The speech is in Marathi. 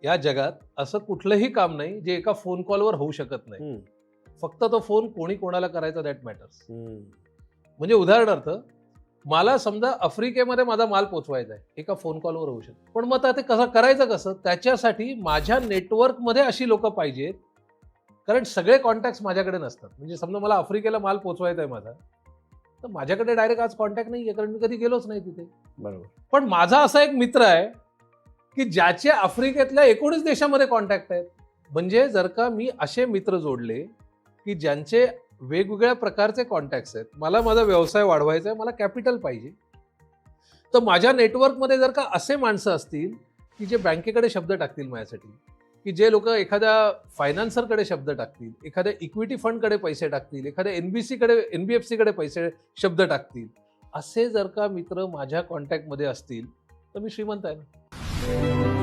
या जगात असं कुठलंही काम नाही जे एका फोन कॉलवर होऊ शकत नाही. फक्त तो फोन कोणी कोणाला करायचा दॅट मॅटर्स. म्हणजे उदाहरणार्थ मला समजा आफ्रिकेमध्ये माझा माल पोचवायचा आहे, एका फोन कॉलवर होऊ शकतो. पण मग आता ते कसं करायचं कसं? त्याच्यासाठी माझ्या नेटवर्कमध्ये अशी लोकं पाहिजेत, कारण सगळे कॉन्टॅक्ट्स माझ्याकडे नसतात. म्हणजे समजा मला आफ्रिकेला माल पोचवायचा आहे माझा, तर माझ्याकडे डायरेक्ट आज कॉन्टॅक्ट नाहीये, कारण मी कधी गेलोच नाही तिथे. बरोबर. पण माझा असा एक मित्र आहे, की ज्याचे आफ्रिकेतल्या 19 देशामध्ये कॉन्टॅक्ट आहेत. म्हणजे जर का मी असे मित्र जोडले, की ज्यांचे वेगवेगळ्या प्रकारचे कॉन्टॅक्ट्स आहेत. मला माझा व्यवसाय वाढवायचा आहे, मला कॅपिटल पाहिजे. तर माझ्या नेटवर्कमध्ये जर का असे माणसं असतील, की जे बँकेकडे शब्द टाकतील माझ्यासाठी, की जे लोकं एखाद्या फायनान्सरकडे शब्द टाकतील, एखाद्या इक्विटी फंडकडे पैसे टाकतील, एखाद्या एनबीएफसीकडे पैसे शब्द टाकतील. असे जर का मित्र माझ्या कॉन्टॅक्टमध्ये असतील, तर मी श्रीमंत आहे ना.